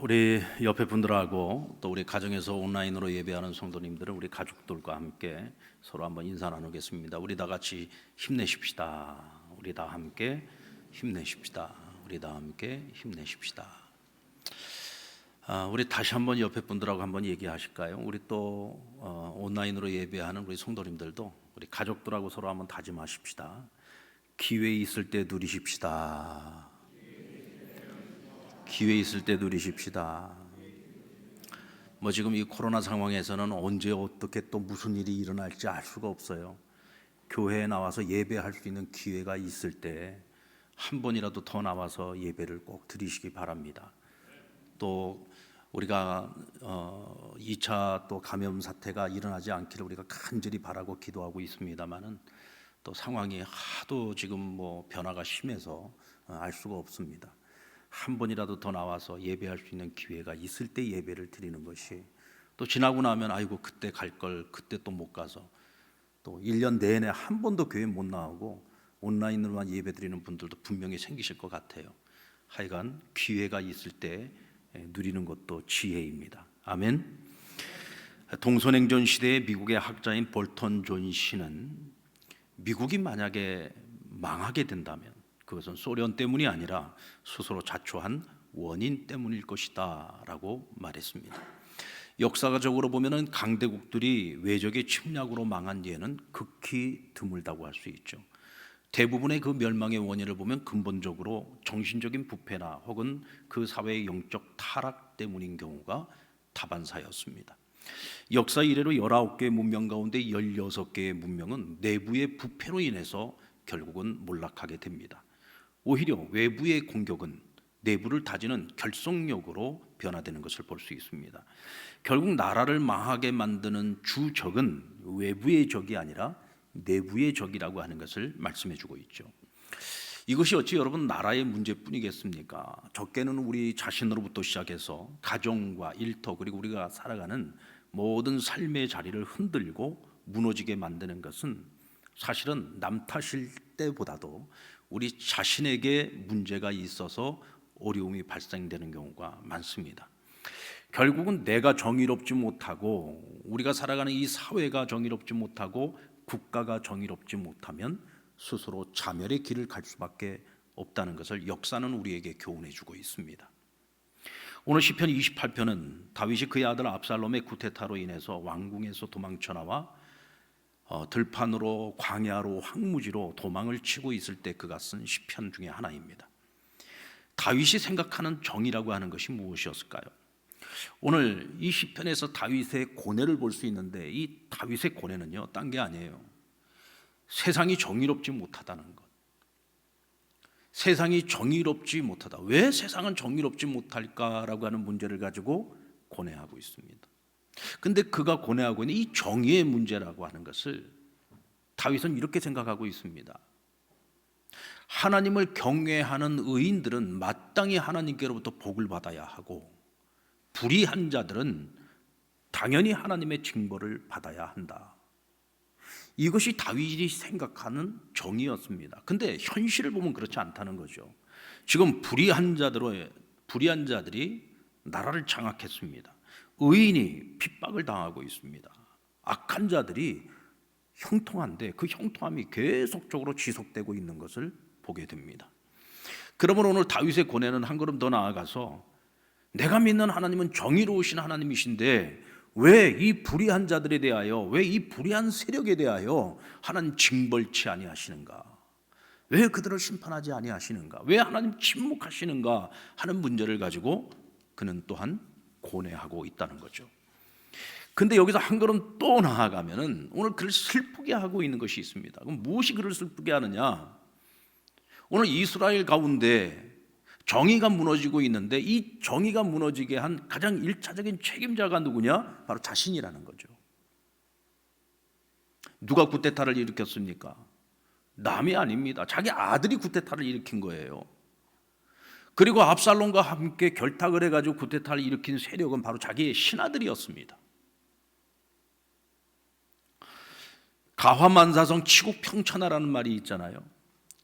우리 옆에 분들하고 또 우리 가정에서 온라인으로 예배하는 성도님들은 우리 가족들과 함께 서로 한번 인사 나누겠습니다. 우리 다 같이 힘내십시다. 우리 다 함께 힘내십시다. 우리 다 함께 힘내십시다. 우리 다시 한번 옆에 분들하고 한번 얘기하실까요? 우리 또 온라인으로 예배하는 우리 성도님들도 우리 가족들하고 서로 한번 다짐하십시다. 기회 있을 때 누리십시다. 기회 있을 때 누리십시다. 지금 이 코로나 상황에서는 언제 어떻게 또 무슨 일이 일어날지 알 수가 없어요. 교회에 나와서 예배할 수 있는 기회가 있을 때 한 번이라도 더 나와서 예배를 꼭 드리시기 바랍니다. 또 우리가 2차 또 감염 사태가 일어나지 않기를 우리가 간절히 바라고 기도하고 있습니다만은 또 상황이 하도 지금 변화가 심해서 알 수가 없습니다. 한 번이라도 더 나와서 예배할 수 있는 기회가 있을 때 예배를 드리는 것이, 또 지나고 나면 아이고 그때 갈 걸, 그때 또 못 가서 또 1년 내내 한 번도 교회 못 나오고 온라인으로만 예배 드리는 분들도 분명히 생기실 것 같아요. 하여간 기회가 있을 때 누리는 것도 지혜입니다. 아멘. 동서냉전 시대의 미국의 학자인 볼턴 존 씨는 미국이 만약에 망하게 된다면 그것은 소련 때문이 아니라 스스로 자초한 원인 때문일 것이다 라고 말했습니다. 역사적으로 보면 강대국들이 외적의 침략으로 망한 예는 극히 드물다고 할 수 있죠. 대부분의 그 멸망의 원인을 보면 근본적으로 정신적인 부패나 혹은 그 사회의 영적 타락 때문인 경우가 다반사였습니다. 역사 이래로 19개의 문명 가운데 16개의 문명은 내부의 부패로 인해서 결국은 몰락하게 됩니다. 오히려 외부의 공격은 내부를 다지는 결속력으로 변화되는 것을 볼 수 있습니다. 결국 나라를 망하게 만드는 주적은 외부의 적이 아니라 내부의 적이라고 하는 것을 말씀해 주고 있죠. 이것이 어찌 여러분 나라의 문제뿐이겠습니까? 적게는 우리 자신으로부터 시작해서 가정과 일터, 그리고 우리가 살아가는 모든 삶의 자리를 흔들고 무너지게 만드는 것은 사실은 남 탓일 때보다도 우리 자신에게 문제가 있어서 어려움이 발생되는 경우가 많습니다. 결국은 내가 정의롭지 못하고 우리가 살아가는 이 사회가 정의롭지 못하고 국가가 정의롭지 못하면 스스로 자멸의 길을 갈 수밖에 없다는 것을 역사는 우리에게 교훈해 주고 있습니다. 오늘 시편 28편은 다윗이 그의 아들 압살롬의 쿠데타로 인해서 왕궁에서 도망쳐 나와 들판으로 광야로 황무지로 도망을 치고 있을 때 그가 쓴 시편 중에 하나입니다. 다윗이 생각하는 정의라고 하는 것이 무엇이었을까요? 오늘 이 시편에서 다윗의 고뇌를 볼 수 있는데, 이 다윗의 고뇌는요 딴 게 아니에요. 세상이 정의롭지 못하다는 것. 세상이 정의롭지 못하다. 왜 세상은 정의롭지 못할까라고 하는 문제를 가지고 고뇌하고 있습니다. 근데 그가 고뇌하고 있는 이 정의의 문제라고 하는 것을 다윗은 이렇게 생각하고 있습니다. 하나님을 경외하는 의인들은 마땅히 하나님께로부터 복을 받아야 하고, 불의한 자들은 당연히 하나님의 징벌을 받아야 한다. 이것이 다윗이 생각하는 정의였습니다. 근데 현실을 보면 그렇지 않다는 거죠. 지금 불의한 자들이 나라를 장악했습니다. 의인이 핍박을 당하고 있습니다. 악한 자들이 형통한데 그 형통함이 계속적으로 지속되고 있는 것을 보게 됩니다. 그러면 오늘 다윗의 고뇌는 한 걸음 더 나아가서, 내가 믿는 하나님은 정의로우신 하나님이신데 왜 이 불의한 자들에 대하여, 왜 이 불의한 세력에 대하여 하나님 징벌치 아니하시는가? 왜 그들을 심판하지 아니하시는가? 왜 하나님 침묵하시는가 하는 문제를 가지고 그는 또한 고뇌하고 있다는 거죠. 근데 여기서 한 걸음 또 나아가면은 오늘 그를 슬프게 하고 있는 것이 있습니다. 그럼 무엇이 그를 슬프게 하느냐? 오늘 이스라엘 가운데 정의가 무너지고 있는데 이 정의가 무너지게 한 가장 1차적인 책임자가 누구냐? 바로 자신이라는 거죠. 누가 쿠데타를 일으켰습니까? 남이 아닙니다. 자기 아들이 쿠데타를 일으킨 거예요. 그리고 압살롬과 함께 결탁을 해가지고 쿠데타를 일으킨 세력은 바로 자기의 신하들이었습니다. 가화만사성 치국평천하라는 말이 있잖아요.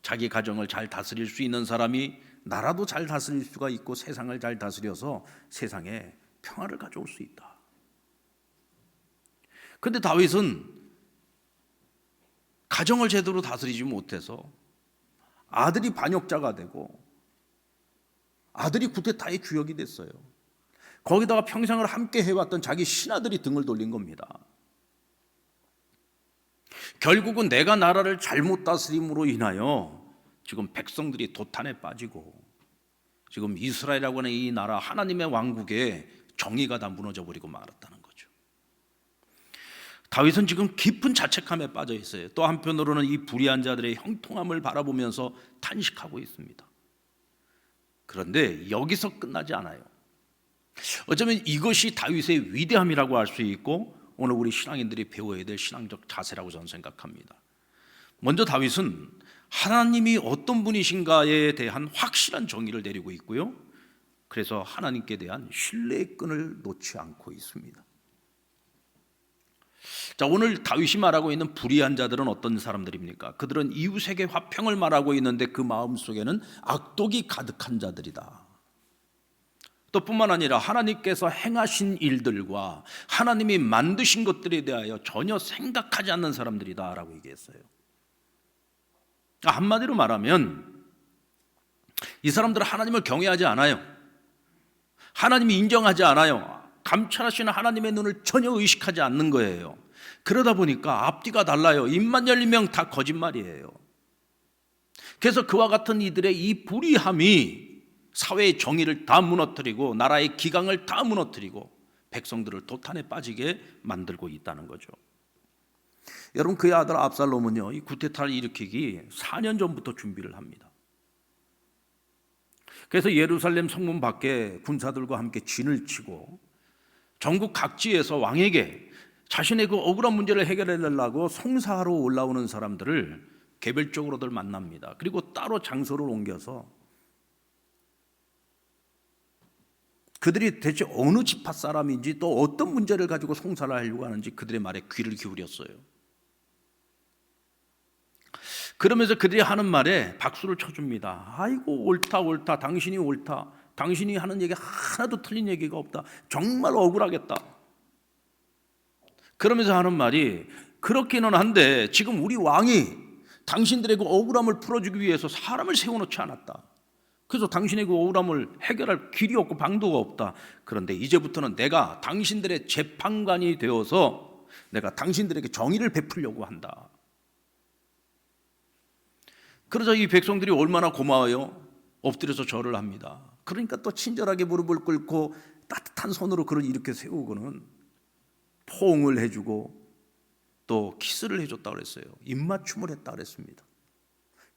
자기 가정을 잘 다스릴 수 있는 사람이 나라도 잘 다스릴 수가 있고 세상을 잘 다스려서 세상에 평화를 가져올 수 있다. 그런데 다윗은 가정을 제대로 다스리지 못해서 아들이 반역자가 되고 아들이 쿠데타의 주역이 됐어요. 거기다가 평생을 함께 해왔던 자기 신하들이 등을 돌린 겁니다. 결국은 내가 나라를 잘못 다스림으로 인하여 지금 백성들이 도탄에 빠지고 지금 이스라엘이라고 하는 이 나라 하나님의 왕국에 정의가 다 무너져 버리고 말았다는 거죠. 다윗은 지금 깊은 자책감에 빠져 있어요. 또 한편으로는 이 불의한 자들의 형통함을 바라보면서 탄식하고 있습니다. 그런데 여기서 끝나지 않아요. 어쩌면 이것이 다윗의 위대함이라고 할 수 있고 오늘 우리 신앙인들이 배워야 될 신앙적 자세라고 저는 생각합니다. 먼저 다윗은 하나님이 어떤 분이신가에 대한 확실한 정의를 내리고 있고요. 그래서 하나님께 대한 신뢰의 끈을 놓지 않고 있습니다. 자, 오늘 다윗이 말하고 있는 불의한 자들은 어떤 사람들입니까? 그들은 이웃에게 화평을 말하고 있는데 그 마음속에는 악독이 가득한 자들이다. 또 뿐만 아니라 하나님께서 행하신 일들과 하나님이 만드신 것들에 대하여 전혀 생각하지 않는 사람들이다 라고 얘기했어요. 한마디로 말하면 이 사람들은 하나님을 경외하지 않아요. 하나님이 인정하지 않아요. 감찰하시는 하나님의 눈을 전혀 의식하지 않는 거예요. 그러다 보니까 앞뒤가 달라요. 입만 열리면 다 거짓말이에요. 그래서 그와 같은 이들의 이 불의함이 사회의 정의를 다 무너뜨리고 나라의 기강을 다 무너뜨리고 백성들을 도탄에 빠지게 만들고 있다는 거죠. 여러분, 그의 아들 압살롬은요, 이 쿠데타를 일으키기 4년 전부터 준비를 합니다. 그래서 예루살렘 성문 밖에 군사들과 함께 진을 치고 전국 각지에서 왕에게 자신의 그 억울한 문제를 해결하려고 송사하러 올라오는 사람들을 개별적으로들 만납니다. 그리고 따로 장소를 옮겨서 그들이 대체 어느 지파 사람인지 또 어떤 문제를 가지고 송사를 하려고 하는지 그들의 말에 귀를 기울였어요. 그러면서 그들이 하는 말에 박수를 쳐줍니다. 아이고 옳다 옳다, 당신이 옳다, 당신이 하는 얘기 하나도 틀린 얘기가 없다, 정말 억울하겠다. 그러면서 하는 말이, 그렇기는 한데 지금 우리 왕이 당신들의 그 억울함을 풀어주기 위해서 사람을 세워놓지 않았다. 그래서 당신의 그 억울함을 해결할 길이 없고 방도가 없다. 그런데 이제부터는 내가 당신들의 재판관이 되어서 내가 당신들에게 정의를 베풀려고 한다. 그러자 이 백성들이 얼마나 고마워요. 엎드려서 절을 합니다. 그러니까 또 친절하게 무릎을 꿇고 따뜻한 손으로 그를 이렇게 세우고는 포옹을 해주고 또 키스를 해줬다고 그랬어요. 입맞춤을 했다고 그랬습니다.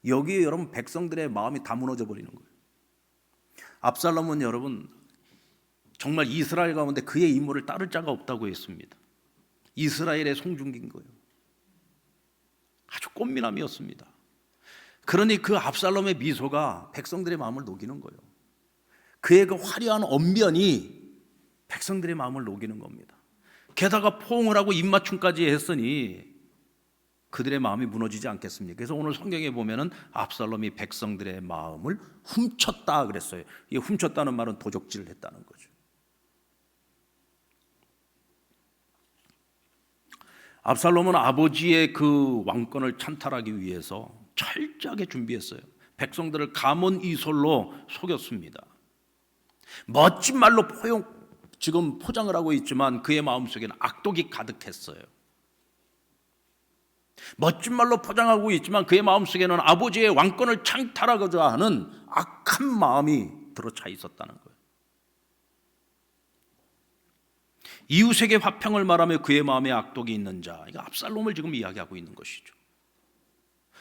여기에 여러분 백성들의 마음이 다 무너져 버리는 거예요. 압살롬은 여러분 정말 이스라엘 가운데 그의 임무를 따를 자가 없다고 했습니다. 이스라엘의 송중기인 거예요. 아주 꽃미남이었습니다. 그러니 그 압살롬의 미소가 백성들의 마음을 녹이는 거예요. 그의 그 화려한 언변이 백성들의 마음을 녹이는 겁니다. 게다가 포옹을 하고 입맞춤까지 했으니 그들의 마음이 무너지지 않겠습니까? 그래서 오늘 성경에 보면은 압살롬이 백성들의 마음을 훔쳤다 그랬어요. 이 훔쳤다는 말은 도적질을 했다는 거죠. 압살롬은 아버지의 그 왕권을 찬탈하기 위해서 철저하게 준비했어요. 백성들을 가문이솔로 속였습니다. 멋진 말로 지금 포장을 하고 있지만 그의 마음속에는 악독이 가득했어요. 멋진 말로 포장하고 있지만 그의 마음속에는 아버지의 왕권을 창탈하고자 하는 악한 마음이 들어차 있었다는 거예요. 이웃에게 화평을 말하며 그의 마음에 악독이 있는 자, 이거 압살롬을 지금 이야기하고 있는 것이죠.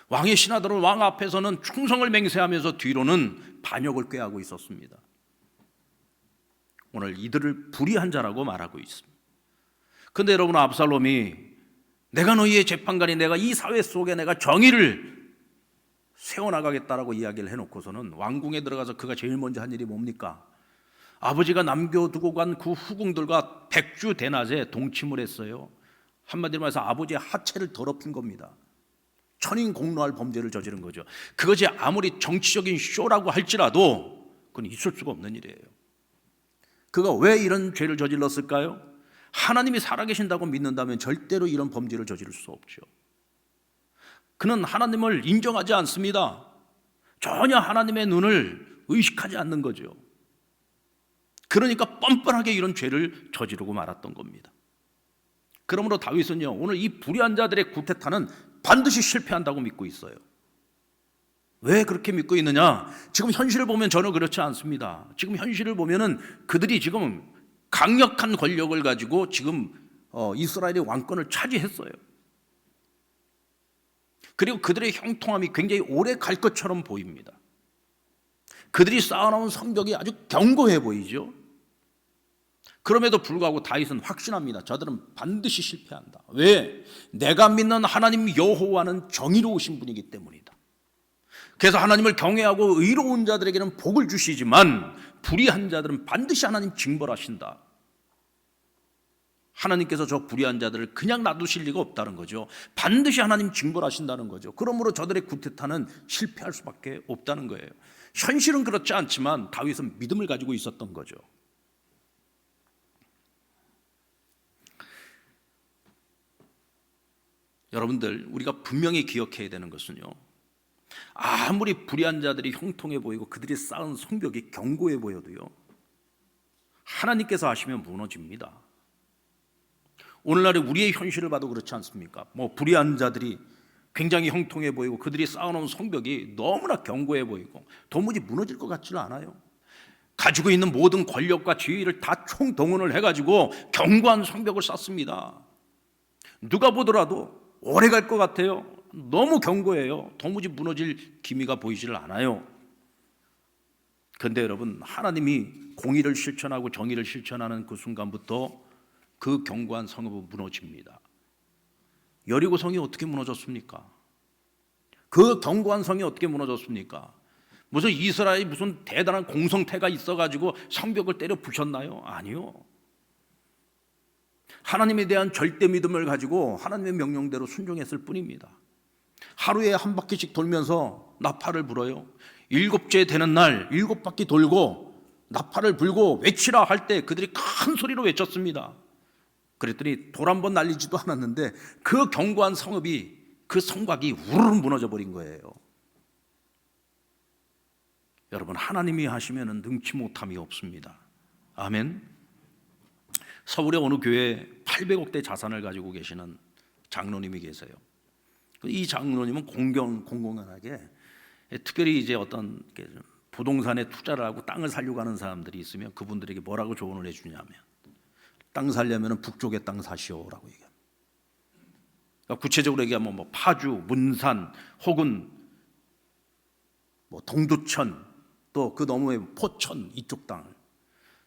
왕의 신하들은 왕 앞에서는 충성을 맹세하면서 뒤로는 반역을 꾀하고 있었습니다. 오늘 이들을 불의한 자라고 말하고 있습니다. 그런데 여러분, 압살롬이 내가 너희의 재판관이, 내가 이 사회 속에 내가 정의를 세워나가겠다라고 이야기를 해놓고서는 왕궁에 들어가서 그가 제일 먼저 한 일이 뭡니까? 아버지가 남겨두고 간 그 후궁들과 백주 대낮에 동침을 했어요. 한마디로 말해서 아버지의 하체를 더럽힌 겁니다. 천인공노할 범죄를 저지른 거죠. 그것이 아무리 정치적인 쇼라고 할지라도 그건 있을 수가 없는 일이에요. 그가 왜 이런 죄를 저질렀을까요? 하나님이 살아계신다고 믿는다면 절대로 이런 범죄를 저지를 수 없죠. 그는 하나님을 인정하지 않습니다. 전혀 하나님의 눈을 의식하지 않는 거죠. 그러니까 뻔뻔하게 이런 죄를 저지르고 말았던 겁니다. 그러므로 다윗은요, 오늘 이 불의한 자들의 구태타는 반드시 실패한다고 믿고 있어요. 왜 그렇게 믿고 있느냐? 지금 현실을 보면 전혀 그렇지 않습니다. 지금 현실을 보면은 그들이 지금 강력한 권력을 가지고 지금 이스라엘의 왕권을 차지했어요. 그리고 그들의 형통함이 굉장히 오래 갈 것처럼 보입니다. 그들이 쌓아놓은 성벽이 아주 견고해 보이죠. 그럼에도 불구하고 다윗은 확신합니다. 저들은 반드시 실패한다. 왜? 내가 믿는 하나님 여호와는 정의로우신 분이기 때문이다. 그래서 하나님을 경외하고 의로운 자들에게는 복을 주시지만 불의한 자들은 반드시 하나님 징벌하신다. 하나님께서 저 불의한 자들을 그냥 놔두실 리가 없다는 거죠. 반드시 하나님 징벌하신다는 거죠. 그러므로 저들의 구태타는 실패할 수밖에 없다는 거예요. 현실은 그렇지 않지만 다윗은 믿음을 가지고 있었던 거죠. 여러분들, 우리가 분명히 기억해야 되는 것은요, 아무리 불의한 자들이 형통해 보이고 그들이 쌓은 성벽이 견고해 보여도요, 하나님께서 하시면 무너집니다. 오늘날의 우리의 현실을 봐도 그렇지 않습니까? 불의한 자들이 굉장히 형통해 보이고 그들이 쌓아놓은 성벽이 너무나 견고해 보이고 도무지 무너질 것 같지는 않아요. 가지고 있는 모든 권력과 지위를 다 총동원을 해가지고 견고한 성벽을 쌓습니다. 누가 보더라도 오래 갈 것 같아요. 너무 견고해요. 도무지 무너질 기미가 보이지를 않아요. 그런데 여러분, 하나님이 공의를 실천하고 정의를 실천하는 그 순간부터 그 견고한 성읍은 무너집니다. 여리고 성이 어떻게 무너졌습니까? 그 견고한 성이 어떻게 무너졌습니까? 무슨 이스라엘이 무슨 대단한 공성태가 있어가지고 성벽을 때려 부셨나요? 아니요. 하나님에 대한 절대 믿음을 가지고 하나님의 명령대로 순종했을 뿐입니다. 하루에 한 바퀴씩 돌면서 나팔을 불어요. 7째 되는 날 7바퀴 돌고 나팔을 불고 외치라 할 때 그들이 큰 소리로 외쳤습니다. 그랬더니 돌 한 번 날리지도 않았는데 그 견고한 성읍이, 그 성곽이 우르르 무너져 버린 거예요. 여러분, 하나님이 하시면 능치 못함이 없습니다. 아멘. 서울의 어느 교회에 800억대 자산을 가지고 계시는 장로님이 계세요. 이 장로님은 공공연하게 특별히 이제 어떤 부동산에 투자를 하고 땅을 사려고 하는 사람들이 있으면 그분들에게 뭐라고 조언을 해주냐면, 땅 살려면 북쪽에 땅 사시오라고 얘기합니다. 그러니까 구체적으로 얘기하면 파주, 문산 혹은 동두천, 또 그 너머에 포천 이쪽 땅을,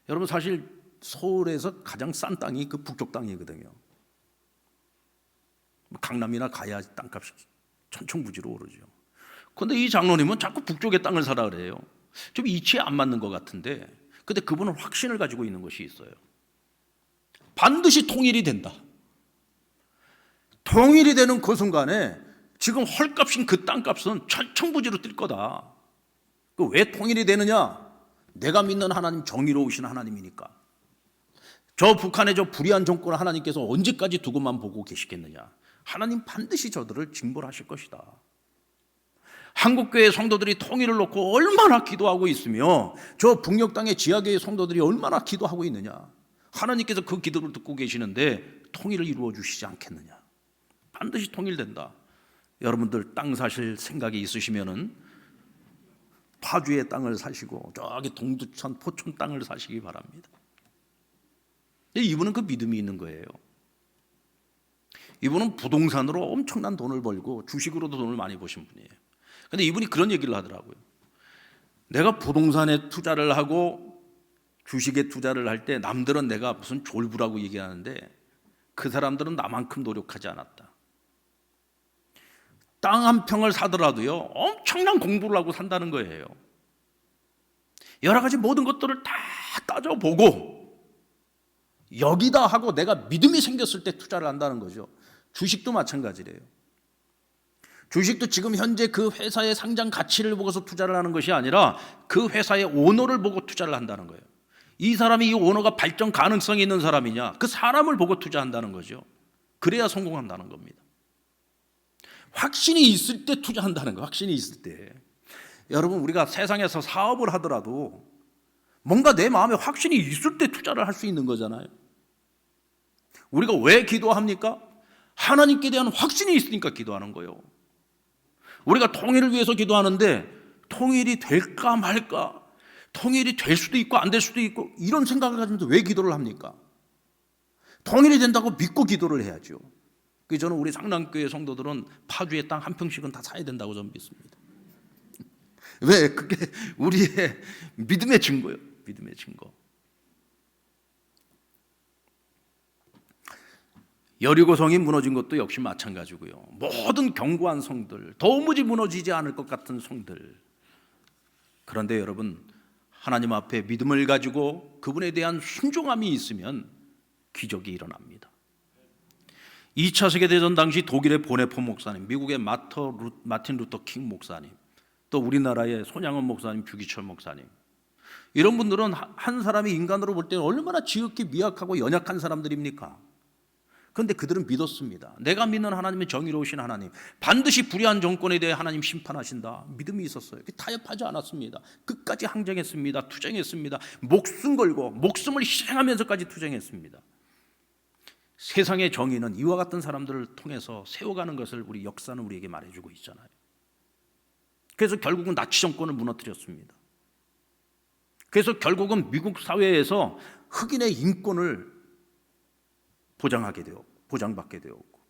여러분 사실 서울에서 가장 싼 땅이 그 북쪽 땅이거든요. 강남이나 가야 땅값이 천천부지로 오르죠. 그런데 이 장로님은 자꾸 북쪽의 땅을 사라 그래요. 좀 이치에 안 맞는 것 같은데, 근데 그분은 확신을 가지고 있는 것이 있어요. 반드시 통일이 된다. 통일이 되는 그 순간에 지금 헐값인 그 땅값은 천천부지로 뛸 거다. 왜 통일이 되느냐? 내가 믿는 하나님 정의로우신 하나님이니까. 저 북한의 저 불의한 정권을 하나님께서 언제까지 두고만 보고 계시겠느냐? 하나님 반드시 저들을 징벌하실 것이다. 한국교회 성도들이 통일을 놓고 얼마나 기도하고 있으며 저 북녘 땅의 지하교회 성도들이 얼마나 기도하고 있느냐? 하나님께서 그 기도를 듣고 계시는데 통일을 이루어 주시지 않겠느냐? 반드시 통일된다. 여러분들 땅 사실 생각이 있으시면은 파주의 땅을 사시고 저기 동두천, 포천 땅을 사시기 바랍니다. 이분은 그 믿음이 있는 거예요. 이분은 부동산으로 엄청난 돈을 벌고 주식으로도 돈을 많이 버신 분이에요. 그런데 이분이 그런 얘기를 하더라고요. 내가 부동산에 투자를 하고 주식에 투자를 할 때 남들은 내가 무슨 졸부라고 얘기하는데 그 사람들은 나만큼 노력하지 않았다. 땅 한 평을 사더라도요 엄청난 공부를 하고 산다는 거예요. 여러 가지 모든 것들을 다 따져보고 여기다 하고 내가 믿음이 생겼을 때 투자를 한다는 거죠. 주식도 마찬가지래요. 주식도 지금 현재 그 회사의 상장 가치를 보고서 투자를 하는 것이 아니라 그 회사의 오너를 보고 투자를 한다는 거예요. 이 사람이 이 오너가 발전 가능성이 있는 사람이냐, 그 사람을 보고 투자한다는 거죠. 그래야 성공한다는 겁니다. 확신이 있을 때 투자한다는 거예요. 확신이 있을 때. 여러분, 우리가 세상에서 사업을 하더라도 뭔가 내 마음에 확신이 있을 때 투자를 할 수 있는 거잖아요. 우리가 왜 기도합니까? 하나님께 대한 확신이 있으니까 기도하는 거예요. 우리가 통일을 위해서 기도하는데 통일이 될까 말까, 통일이 될 수도 있고 안 될 수도 있고 이런 생각을 가지면서 왜 기도를 합니까? 통일이 된다고 믿고 기도를 해야죠. 그래서 저는 우리 상남교회 성도들은 파주에 땅 한 평씩은 다 사야 된다고 저는 믿습니다. 왜? 그게 우리의 믿음의 증거예요. 믿음의 증거. 여리고성이 무너진 것도 역시 마찬가지고요. 모든 견고한 성들, 도무지 무너지지 않을 것 같은 성들. 그런데 여러분, 하나님 앞에 믿음을 가지고 그분에 대한 순종함이 있으면 기적이 일어납니다. 2차 세계대전 당시 독일의 보네포 목사님, 미국의 마틴 루터 킹 목사님, 또 우리나라의 손양원 목사님, 주기철 목사님, 이런 분들은 한 사람이 인간으로 볼 때는 얼마나 지극히 미약하고 연약한 사람들입니까? 그런데 그들은 믿었습니다. 내가 믿는 하나님은 정의로우신 하나님, 반드시 불의한 정권에 대해 하나님 심판하신다. 믿음이 있었어요. 타협하지 않았습니다. 끝까지 항쟁했습니다. 투쟁했습니다. 목숨 걸고 목숨을 희생하면서까지 투쟁했습니다. 세상의 정의는 이와 같은 사람들을 통해서 세워가는 것을 우리 역사는 우리에게 말해주고 있잖아요. 그래서 결국은 나치 정권을 무너뜨렸습니다. 그래서 결국은 미국 사회에서 흑인의 인권을 보장받게 되었고,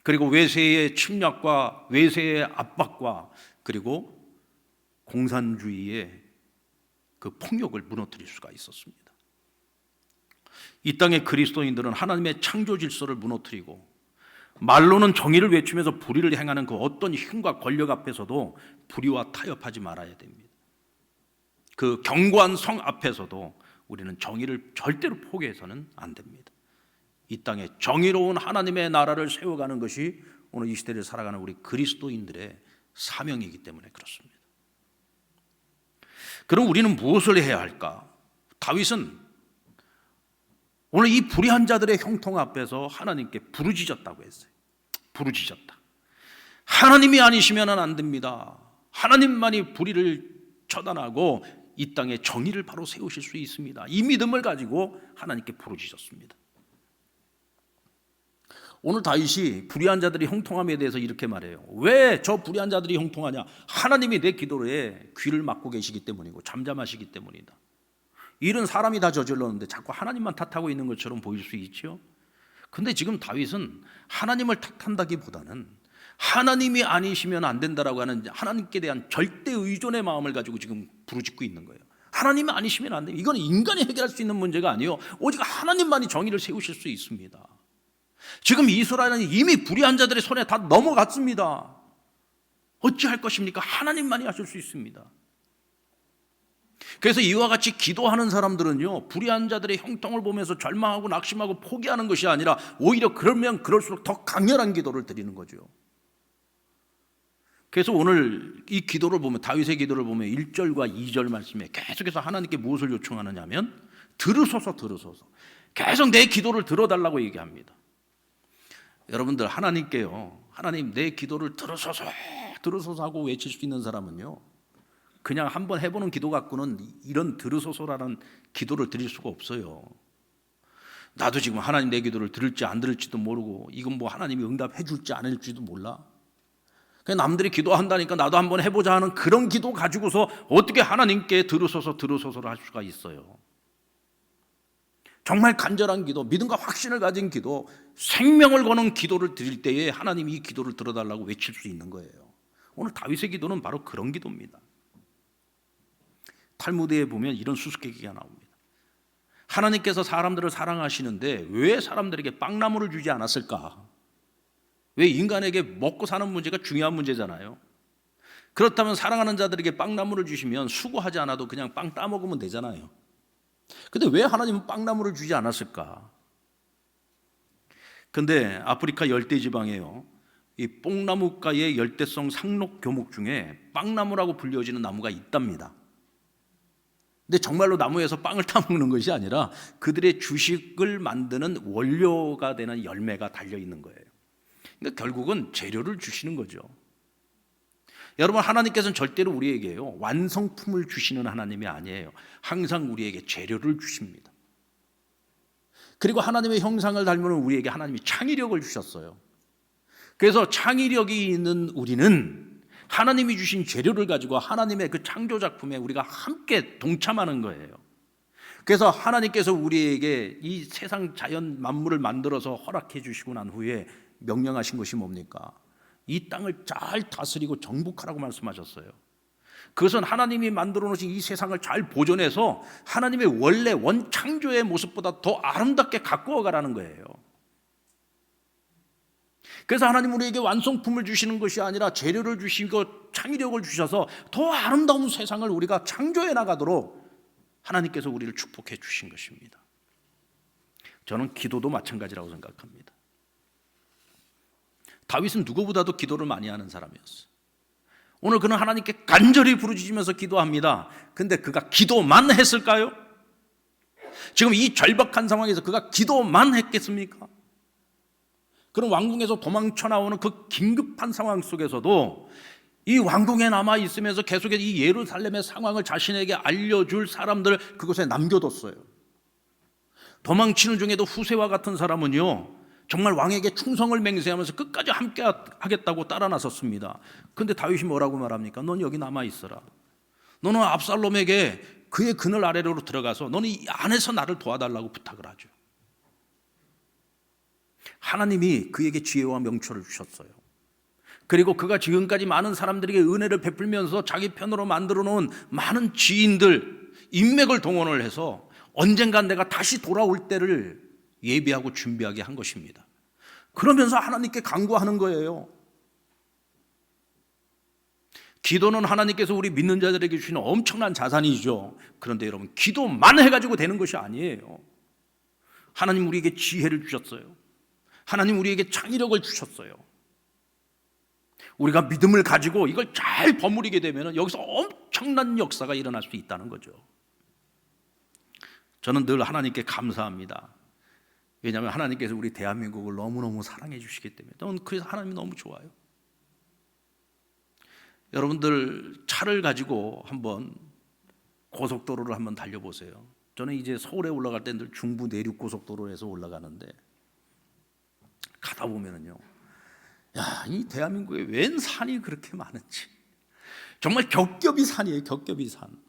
그리고 외세의 침략과 외세의 압박과 그리고 공산주의의 그 폭력을 무너뜨릴 수가 있었습니다. 이 땅의 그리스도인들은 하나님의 창조 질서를 무너뜨리고 말로는 정의를 외치면서 불의를 행하는 그 어떤 힘과 권력 앞에서도 불의와 타협하지 말아야 됩니다. 그 견고한 성 앞에서도 우리는 정의를 절대로 포기해서는 안 됩니다. 이 땅에 정의로운 하나님의 나라를 세워가는 것이 오늘 이 시대를 살아가는 우리 그리스도인들의 사명이기 때문에 그렇습니다. 그럼 우리는 무엇을 해야 할까? 다윗은 오늘 이 불의한 자들의 형통 앞에서 하나님께 부르짖었다고 했어요. 부르짖었다. 하나님이 아니시면 안 됩니다. 하나님만이 불의를 처단하고 이 땅에 정의를 바로 세우실 수 있습니다. 이 믿음을 가지고 하나님께 부르짖었습니다. 오늘 다윗이 불의한 자들이 형통함에 대해서 이렇게 말해요. 왜 저 불의한 자들이 형통하냐? 하나님이 내 기도에 귀를 막고 계시기 때문이고 잠잠하시기 때문이다. 일은 사람이 다 저질렀는데 자꾸 하나님만 탓하고 있는 것처럼 보일 수 있죠. 근데 지금 다윗은 하나님을 탓한다기보다는 하나님이 아니시면 안 된다라고 하는 하나님께 대한 절대 의존의 마음을 가지고 지금 부르짖고 있는 거예요. 하나님이 아니시면 안 됩니다. 이건 인간이 해결할 수 있는 문제가 아니에요. 오직 하나님만이 정의를 세우실 수 있습니다. 지금 이스라엘은 이미 불의한 자들의 손에 다 넘어갔습니다. 어찌할 것입니까? 하나님만이 하실 수 있습니다. 그래서 이와 같이 기도하는 사람들은요, 불의한 자들의 형통을 보면서 절망하고 낙심하고 포기하는 것이 아니라 오히려 그러면 그럴수록 더 강렬한 기도를 드리는 거죠. 그래서 오늘 이 기도를 보면, 다윗의 기도를 보면 1절과 2절 말씀에 계속해서 하나님께 무엇을 요청하느냐 하면 들으소서, 들으소서. 계속 내 기도를 들어달라고 얘기합니다. 여러분들, 하나님께요, 하나님 내 기도를 들으소서, 들으소서 하고 외칠 수 있는 사람은요, 그냥 한번 해보는 기도 갖고는 이런 들으소서라는 기도를 드릴 수가 없어요. 나도 지금 하나님 내 기도를 들을지 안 들을지도 모르고, 이건 뭐 하나님이 응답해 줄지 안 해줄지도 몰라. 그냥 남들이 기도한다니까 나도 한번 해보자 하는 그런 기도 가지고서 어떻게 하나님께 들으소서, 들으소서를 할 수가 있어요. 정말 간절한 기도, 믿음과 확신을 가진 기도, 생명을 거는 기도를 드릴 때에 하나님이 이 기도를 들어달라고 외칠 수 있는 거예요. 오늘 다윗의 기도는 바로 그런 기도입니다. 탈무드에 보면 이런 수수께끼가 나옵니다. 하나님께서 사람들을 사랑하시는데 왜 사람들에게 빵나무를 주지 않았을까? 왜 인간에게 먹고 사는 문제가 중요한 문제잖아요. 그렇다면 사랑하는 자들에게 빵나무를 주시면 수고하지 않아도 그냥 빵 따먹으면 되잖아요. 근데 왜 하나님은 빵나무를 주지 않았을까? 근데 아프리카 열대지방에요, 이 뽕나무가의 열대성 상록 교목 중에 빵나무라고 불려지는 나무가 있답니다. 근데 정말로 나무에서 빵을 따먹는 것이 아니라 그들의 주식을 만드는 원료가 되는 열매가 달려 있는 거예요. 그러니까 결국은 재료를 주시는 거죠. 여러분, 하나님께서는 절대로 우리에게요 완성품을 주시는 하나님이 아니에요. 항상 우리에게 재료를 주십니다. 그리고 하나님의 형상을 닮은 우리에게 하나님이 창의력을 주셨어요. 그래서 창의력이 있는 우리는 하나님이 주신 재료를 가지고 하나님의 그 창조 작품에 우리가 함께 동참하는 거예요. 그래서 하나님께서 우리에게 이 세상 자연 만물을 만들어서 허락해 주시고 난 후에 명령하신 것이 뭡니까? 이 땅을 잘 다스리고 정복하라고 말씀하셨어요. 그것은 하나님이 만들어 놓으신 이 세상을 잘 보존해서 하나님의 원래 원창조의 모습보다 더 아름답게 가꾸어 가라는 거예요. 그래서 하나님 우리에게 완성품을 주시는 것이 아니라 재료를 주시고 창의력을 주셔서 더 아름다운 세상을 우리가 창조해 나가도록 하나님께서 우리를 축복해 주신 것입니다. 저는 기도도 마찬가지라고 생각합니다. 다윗은 누구보다도 기도를 많이 하는 사람이었어요. 오늘 그는 하나님께 간절히 부르짖으면서 기도합니다. 근데 그가 기도만 했을까요? 지금 이 절박한 상황에서 그가 기도만 했겠습니까? 그런 왕궁에서 도망쳐 나오는 그 긴급한 상황 속에서도 이 왕궁에 남아 있으면서 계속해서 이 예루살렘의 상황을 자신에게 알려줄 사람들 그곳에 남겨뒀어요. 도망치는 중에도 후세와 같은 사람은요 정말 왕에게 충성을 맹세하면서 끝까지 함께 하겠다고 따라 나섰습니다. 그런데 다윗이 뭐라고 말합니까? 넌 여기 남아 있어라. 너는 압살롬에게 그의 그늘 아래로 들어가서 너는 이 안에서 나를 도와달라고 부탁을 하죠. 하나님이 그에게 지혜와 명철을 주셨어요. 그리고 그가 지금까지 많은 사람들에게 은혜를 베풀면서 자기 편으로 만들어 놓은 많은 지인들, 인맥을 동원을 해서 언젠간 내가 다시 돌아올 때를 예비하고 준비하게 한 것입니다. 그러면서 하나님께 간구하는 거예요. 기도는 하나님께서 우리 믿는 자들에게 주시는 엄청난 자산이죠. 그런데 여러분, 기도만 해가지고 되는 것이 아니에요. 하나님 우리에게 지혜를 주셨어요. 하나님 우리에게 창의력을 주셨어요. 우리가 믿음을 가지고 이걸 잘 버무리게 되면 여기서 엄청난 역사가 일어날 수 있다는 거죠. 저는 늘 하나님께 감사합니다. 왜냐하면 하나님께서 우리 대한민국을 너무너무 사랑해 주시기 때문에. 저는 그래서 하나님이 너무 좋아요. 여러분들 차를 가지고 한번 고속도로를 한번 달려보세요. 저는 이제 서울에 올라갈 때 늘 중부 내륙고속도로에서 올라가는데 가다 보면은요, 야, 이 대한민국에 웬 산이 그렇게 많은지. 정말 겹겹이 산이에요, 겹겹이 산.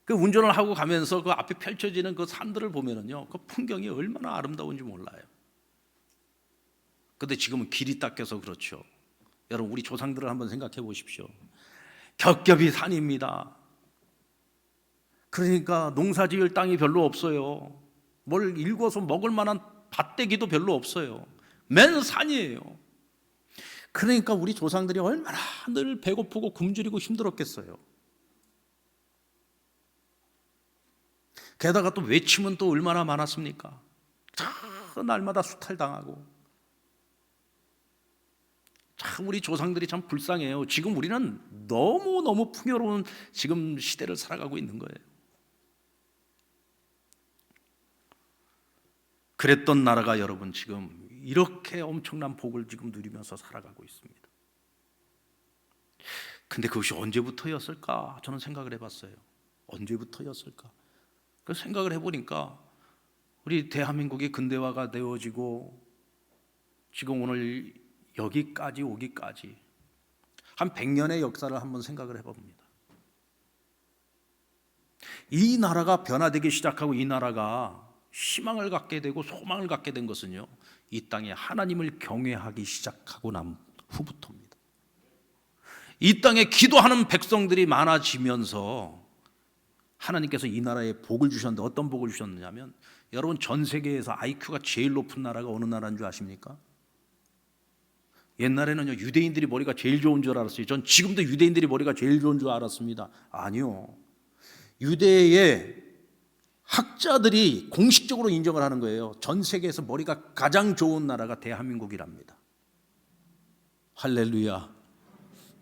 그 운전을 하고 가면서 그 앞에 펼쳐지는 그 산들을 보면은요, 그 풍경이 얼마나 아름다운지 몰라요. 근데 지금은 길이 닦여서 그렇죠. 여러분, 우리 조상들을 한번 생각해 보십시오. 겹겹이 산입니다. 그러니까 농사 지을 땅이 별로 없어요. 뭘 일궈서 먹을 만한 밭대기도 별로 없어요. 맨 산이에요. 그러니까 우리 조상들이 얼마나 늘 배고프고 굶주리고 힘들었겠어요. 게다가 또 외침은 또 얼마나 많았습니까? 참 날마다 수탈당하고. 참 우리 조상들이 참 불쌍해요. 지금 우리는 너무너무 풍요로운 지금 시대를 살아가고 있는 거예요. 그랬던 나라가 여러분 지금 이렇게 엄청난 복을 지금 누리면서 살아가고 있습니다. 근데 그것이 언제부터였을까? 저는 생각을 해봤어요. 언제부터였을까? 그 생각을 해보니까 우리 대한민국이 근대화가 되어지고 지금 오늘 여기까지 오기까지 한 100년의 역사를 한번 생각을 해봅니다. 이 나라가 변화되기 시작하고 이 나라가 희망을 갖게 되고 소망을 갖게 된 것은요, 이 땅에 하나님을 경외하기 시작하고 난 후부터입니다. 이 땅에 기도하는 백성들이 많아지면서 하나님께서 이 나라에 복을 주셨는데 어떤 복을 주셨느냐면, 여러분 전 세계에서 IQ가 제일 높은 나라가 어느 나라인 줄 아십니까? 옛날에는요 유대인들이 머리가 제일 좋은 줄 알았어요. 전 지금도 유대인들이 머리가 제일 좋은 줄 알았습니다. 아니요. 유대의 학자들이 공식적으로 인정을 하는 거예요. 전 세계에서 머리가 가장 좋은 나라가 대한민국이랍니다. 할렐루야.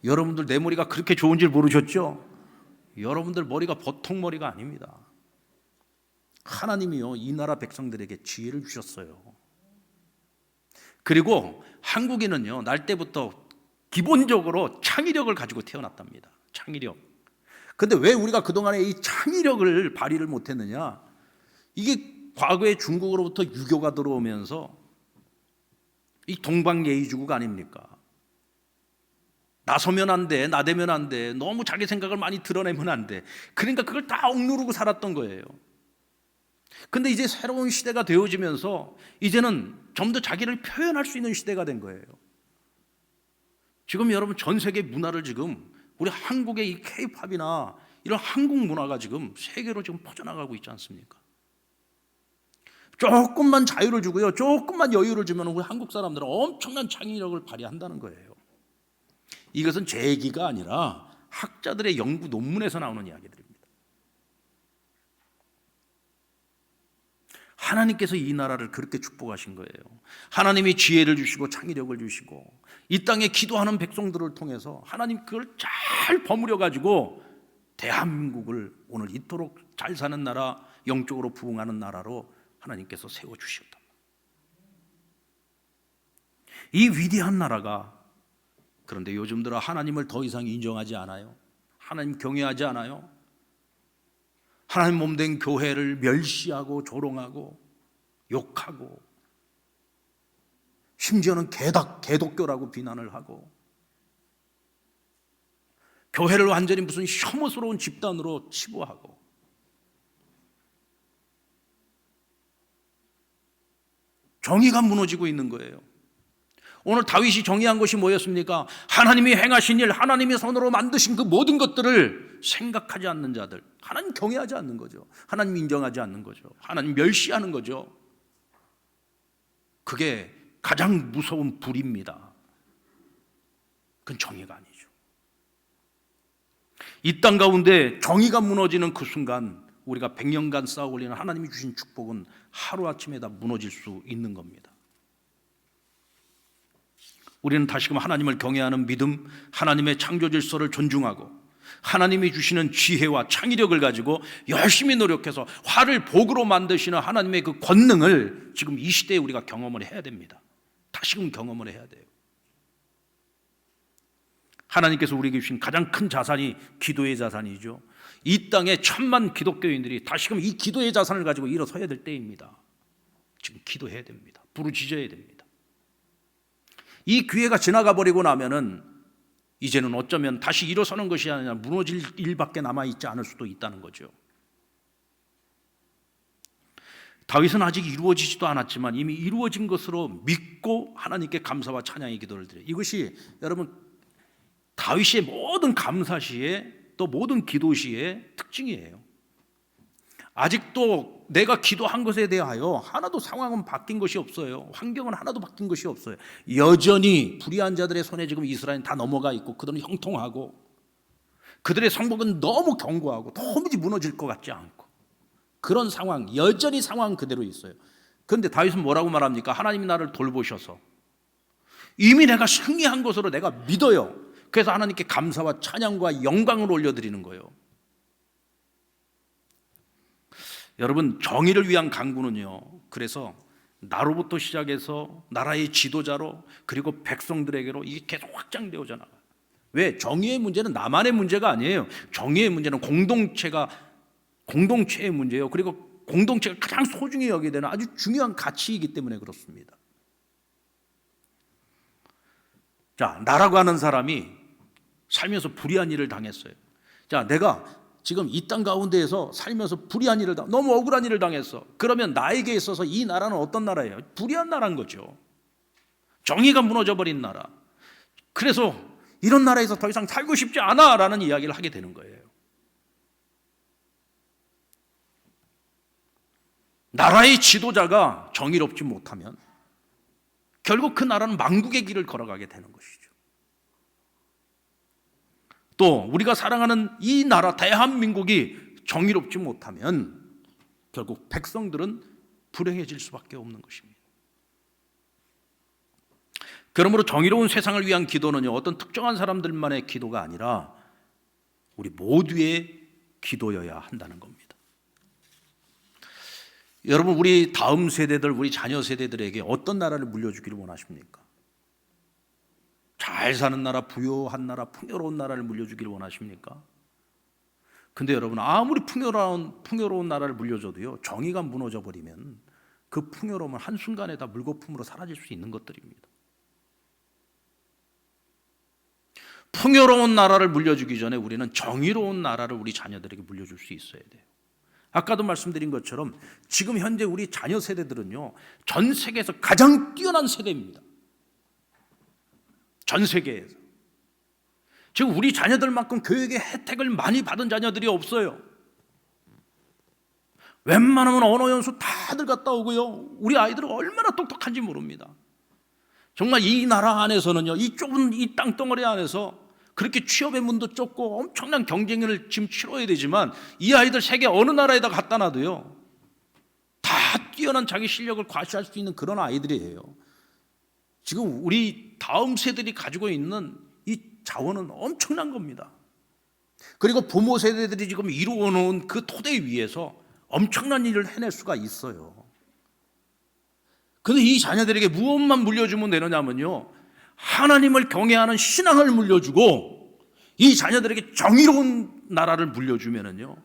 여러분들 내 머리가 그렇게 좋은 줄 모르셨죠? 여러분들 머리가 보통 머리가 아닙니다. 하나님이요, 이 나라 백성들에게 지혜를 주셨어요. 그리고 한국인은요, 날 때부터 기본적으로 창의력을 가지고 태어났답니다. 창의력. 근데 왜 우리가 그동안에 이 창의력을 발휘를 못했느냐? 이게 과거에 중국으로부터 유교가 들어오면서 이 동방예의주의가 아닙니까? 나서면 안 돼, 나대면 안 돼, 너무 자기 생각을 많이 드러내면 안 돼. 그러니까 그걸 다 억누르고 살았던 거예요. 근데 이제 새로운 시대가 되어지면서 이제는 좀 더 자기를 표현할 수 있는 시대가 된 거예요. 지금 여러분 전 세계 문화를 지금 우리 한국의 이 K-팝이나 이런 한국 문화가 지금 세계로 지금 퍼져나가고 있지 않습니까? 조금만 자유를 주고요, 조금만 여유를 주면 우리 한국 사람들은 엄청난 창의력을 발휘한다는 거예요. 이것은 제 얘기가 아니라 학자들의 연구 논문에서 나오는 이야기들입니다. 하나님께서 이 나라를 그렇게 축복하신 거예요. 하나님이 지혜를 주시고 창의력을 주시고 이 땅에 기도하는 백성들을 통해서 하나님 그걸 잘 버무려 가지고 대한민국을 오늘 이토록 잘 사는 나라, 영적으로 부흥하는 나라로 하나님께서 세워주셨다. 이 위대한 나라가, 그런데 요즘 들어 하나님을 더 이상 인정하지 않아요. 하나님 경외하지 않아요. 하나님 몸된 교회를 멸시하고 조롱하고 욕하고 심지어는 개독교라고 비난을 하고 교회를 완전히 무슨 혐오스러운 집단으로 치부하고 정의가 무너지고 있는 거예요. 오늘 다윗이 정의한 것이 뭐였습니까? 하나님이 행하신 일, 하나님이 손으로 만드신 그 모든 것들을 생각하지 않는 자들, 하나님 경외하지 않는 거죠. 하나님 인정하지 않는 거죠. 하나님 멸시하는 거죠. 그게 가장 무서운 불입니다. 그건 정의가 아니죠. 이 땅 가운데 정의가 무너지는 그 순간 우리가 100년간 쌓아 올리는 하나님이 주신 축복은 하루아침에 다 무너질 수 있는 겁니다. 우리는 다시금 하나님을 경외하는 믿음, 하나님의 창조 질서를 존중하고 하나님이 주시는 지혜와 창의력을 가지고 열심히 노력해서 화를 복으로 만드시는 하나님의 그 권능을 지금 이 시대에 우리가 경험을 해야 됩니다. 다시금 경험을 해야 돼요. 하나님께서 우리에게 주신 가장 큰 자산이 기도의 자산이죠. 이 땅에 1000만 기독교인들이 다시금 이 기도의 자산을 가지고 일어서야 될 때입니다. 지금 기도해야 됩니다. 부르짖어야 됩니다. 이 기회가 지나가 버리고 나면은 이제는 어쩌면 다시 일어서는 것이 아니라 무너질 일밖에 남아있지 않을 수도 있다는 거죠. 다윗은 아직 이루어지지도 않았지만 이미 이루어진 것으로 믿고 하나님께 감사와 찬양의 기도를 드려요. 이것이 여러분 다윗의 모든 감사시에 또 모든 기도시의 특징이에요. 아직도 내가 기도한 것에 대하여 하나도 상황은 바뀐 것이 없어요. 환경은 하나도 바뀐 것이 없어요. 여전히 불의한 자들의 손에 지금 이스라엘은 다 넘어가 있고 그들은 형통하고 그들의 성복은 너무 견고하고 도무지 무너질 것 같지 않고 그런 상황, 여전히 상황 그대로 있어요. 그런데 다윗은 뭐라고 말합니까? 하나님이 나를 돌보셔서 이미 내가 승리한 것으로 내가 믿어요. 그래서 하나님께 감사와 찬양과 영광을 올려드리는 거예요. 여러분 정의를 위한 강구는요, 그래서 나로부터 시작해서 나라의 지도자로 그리고 백성들에게로 이게 계속 확장되어져 나가요. 왜? 정의의 문제는 나만의 문제가 아니에요. 정의의 문제는 공동체의 문제예요. 그리고 공동체가 가장 소중히 여기게 되는 아주 중요한 가치이기 때문에 그렇습니다. 자, 나라고 하는 사람이 살면서 불의한 일을 당했어요. 자, 내가 지금 이 땅 가운데에서 살면서 불의한 일을 너무 억울한 일을 당했어. 그러면 나에게 있어서 이 나라는 어떤 나라예요? 불의한 나라인 거죠. 정의가 무너져버린 나라. 그래서 이런 나라에서 더 이상 살고 싶지 않아 라는 이야기를 하게 되는 거예요. 나라의 지도자가 정의롭지 못하면 결국 그 나라는 망국의 길을 걸어가게 되는 것이죠. 또 우리가 사랑하는 이 나라 대한민국이 정의롭지 못하면 결국 백성들은 불행해질 수밖에 없는 것입니다. 그러므로 정의로운 세상을 위한 기도는요, 어떤 특정한 사람들만의 기도가 아니라 우리 모두의 기도여야 한다는 겁니다. 여러분, 우리 다음 세대들, 우리 자녀 세대들에게 어떤 나라를 물려주기를 원하십니까? 잘 사는 나라, 부유한 나라, 풍요로운 나라를 물려주기를 원하십니까? 근데 여러분, 아무리 풍요로운 나라를 물려줘도요, 정의가 무너져 버리면 그 풍요로움은 한순간에 다 물거품으로 사라질 수 있는 것들입니다. 풍요로운 나라를 물려주기 전에 우리는 정의로운 나라를 우리 자녀들에게 물려줄 수 있어야 돼요. 아까도 말씀드린 것처럼 지금 현재 우리 자녀 세대들은요, 전 세계에서 가장 뛰어난 세대입니다. 전 세계에서. 지금 우리 자녀들만큼 교육의 혜택을 많이 받은 자녀들이 없어요. 웬만하면 언어 연수 다들 갔다 오고요, 우리 아이들은 얼마나 똑똑한지 모릅니다. 정말 이 나라 안에서는요, 이 좁은 이 땅덩어리 안에서 그렇게 취업의 문도 좁고 엄청난 경쟁을 지금 치러야 되지만 이 아이들 세계 어느 나라에다 갖다 놔도요, 다 뛰어난 자기 실력을 과시할 수 있는 그런 아이들이에요. 지금 우리 다음 세대들이 가지고 있는 이 자원은 엄청난 겁니다. 그리고 부모 세대들이 지금 이루어 놓은 그 토대 위에서 엄청난 일을 해낼 수가 있어요. 그런데 이 자녀들에게 무엇만 물려주면 되느냐면요, 하나님을 경외하는 신앙을 물려주고 이 자녀들에게 정의로운 나라를 물려주면은요,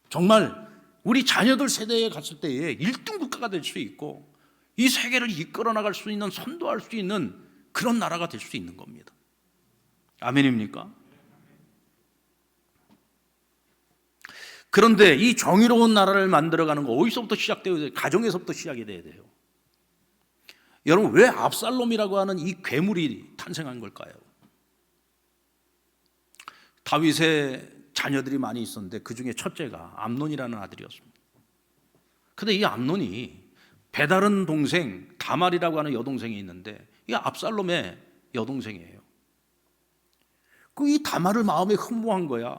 정말 우리 자녀들 세대에 갔을 때에 1등 국가가 될 수 있고 이 세계를 이끌어 나갈 수 있는, 선도할 수 있는 그런 나라가 될 수 있는 겁니다. 아멘입니까? 그런데 이 정의로운 나라를 만들어가는 거 어디서부터 시작되어야 돼요? 가정에서부터 시작이 돼야 돼요. 여러분, 왜 압살롬이라고 하는 이 괴물이 탄생한 걸까요? 다윗의 자녀들이 많이 있었는데 그 중에 첫째가 암논이라는 아들이었습니다. 그런데 이 암논이 배다른 동생 다말이라고 하는 여동생이 있는데 이 압살롬의 여동생이에요. 그 이 다말을 마음에 흠모한 거야.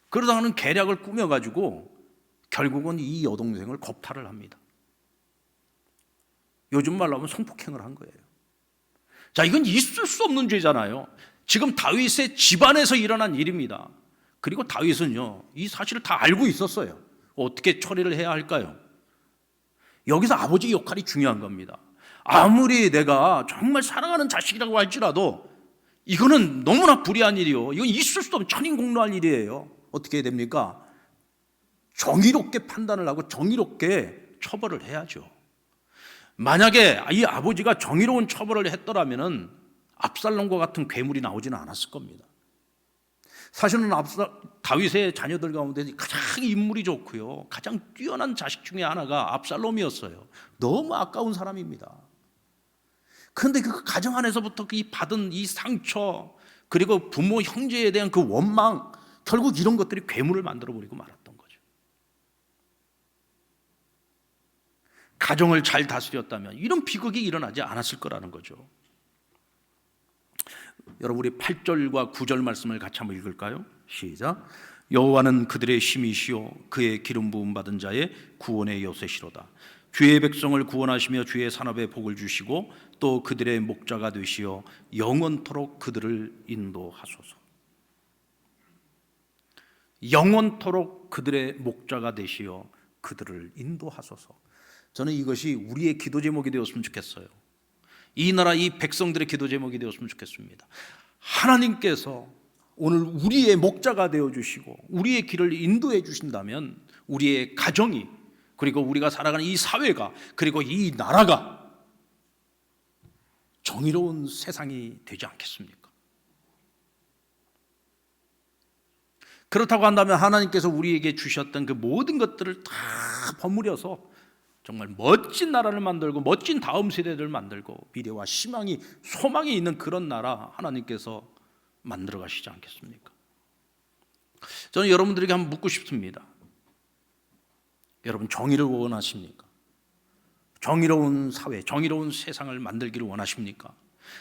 그러다가는 계략을 꾸며가지고 결국은 이 여동생을 겁탈을 합니다. 요즘 말로 하면 성폭행을 한 거예요. 자, 이건 있을 수 없는 죄잖아요. 지금 다윗의 집안에서 일어난 일입니다. 그리고 다윗은요, 이 사실을 다 알고 있었어요. 어떻게 처리를 해야 할까요? 여기서 아버지 역할이 중요한 겁니다. 아무리 내가 정말 사랑하는 자식이라고 할지라도 이거는 너무나 불의한 일이요, 이건 있을 수 없는 천인공노할 일이에요. 어떻게 해야 됩니까? 정의롭게 판단을 하고 정의롭게 처벌을 해야죠. 만약에 이 아버지가 정의로운 처벌을 했더라면 압살롬과 같은 괴물이 나오지는 않았을 겁니다. 사실은 다윗의 자녀들 가운데 가장 인물이 좋고요, 가장 뛰어난 자식 중에 하나가 압살롬이었어요. 너무 아까운 사람입니다. 그런데 그 가정 안에서부터 이 받은 이 상처, 그리고 부모 형제에 대한 그 원망, 결국 이런 것들이 괴물을 만들어버리고 말았던 거죠. 가정을 잘 다스렸다면 이런 비극이 일어나지 않았을 거라는 거죠. 여러분, 우리 8절과 9절 말씀을 같이 한번 읽을까요? 시작. 여호와는 그들의 힘이시요 그의 기름 부음 받은 자의 구원의 요새시로다. 주의 백성을 구원하시며 주의 산업에 복을 주시고 또 그들의 목자가 되시어 영원토록 그들을 인도하소서. 영원토록 그들의 목자가 되시어 그들을 인도하소서. 저는 이것이 우리의 기도 제목이 되었으면 좋겠어요. 이 나라 이 백성들의 기도 제목이 되었으면 좋겠습니다. 하나님께서 오늘 우리의 목자가 되어주시고 우리의 길을 인도해 주신다면 우리의 가정이, 그리고 우리가 살아가는 이 사회가, 그리고 이 나라가 정의로운 세상이 되지 않겠습니까? 그렇다고 한다면 하나님께서 우리에게 주셨던 그 모든 것들을 다 버무려서 정말 멋진 나라를 만들고 멋진 다음 세대들을 만들고 미래와 희망이, 소망이 있는 그런 나라 하나님께서 만들어 가시지 않겠습니까? 저는 여러분들에게 한번 묻고 싶습니다. 여러분, 정의를 원하십니까? 정의로운 사회, 정의로운 세상을 만들기를 원하십니까?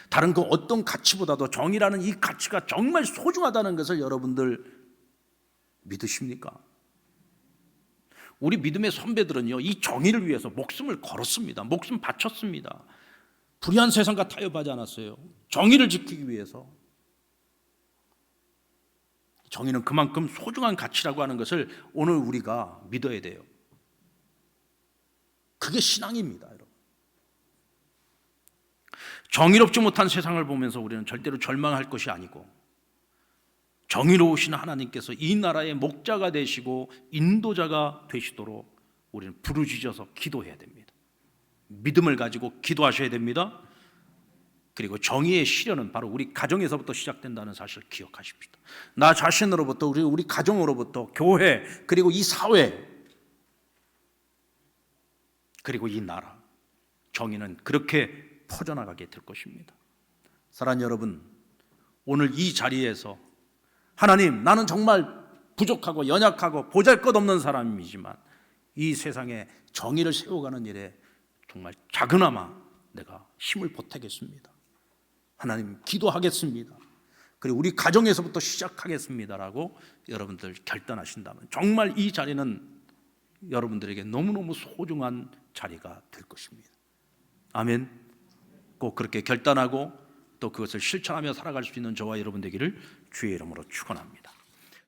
다른 그 어떤 가치보다도 정의라는 이 가치가 정말 소중하다는 것을 여러분들 믿으십니까? 우리 믿음의 선배들은요, 이 정의를 위해서 목숨을 걸었습니다. 목숨 바쳤습니다. 불의한 세상과 타협하지 않았어요. 정의를 지키기 위해서. 정의는 그만큼 소중한 가치라고 하는 것을 오늘 우리가 믿어야 돼요. 그게 신앙입니다, 여러분. 정의롭지 못한 세상을 보면서 우리는 절대로 절망할 것이 아니고, 정의로우신 하나님께서 이 나라의 목자가 되시고 인도자가 되시도록 우리는 부르짖어서 기도해야 됩니다. 믿음을 가지고 기도하셔야 됩니다. 그리고 정의의 실현은 바로 우리 가정에서부터 시작된다는 사실을 기억하십시다. 나 자신으로부터, 우리 가정으로부터, 교회, 그리고 이 사회, 그리고 이 나라, 정의는 그렇게 퍼져나가게 될 것입니다. 사랑하는 여러분, 오늘 이 자리에서 하나님, 나는 정말 부족하고 연약하고 보잘것없는 사람이지만 이 세상에 정의를 세워가는 일에 정말 작으나마 내가 힘을 보태겠습니다. 하나님, 기도하겠습니다. 그리고 우리 가정에서부터 시작하겠습니다라고 여러분들 결단하신다면 정말 이 자리는 여러분들에게 너무너무 소중한 자리가 될 것입니다. 아멘. 꼭 그렇게 결단하고 또 그것을 실천하며 살아갈 수 있는 저와 여러분 되기를 주의 이름으로 축원합니다.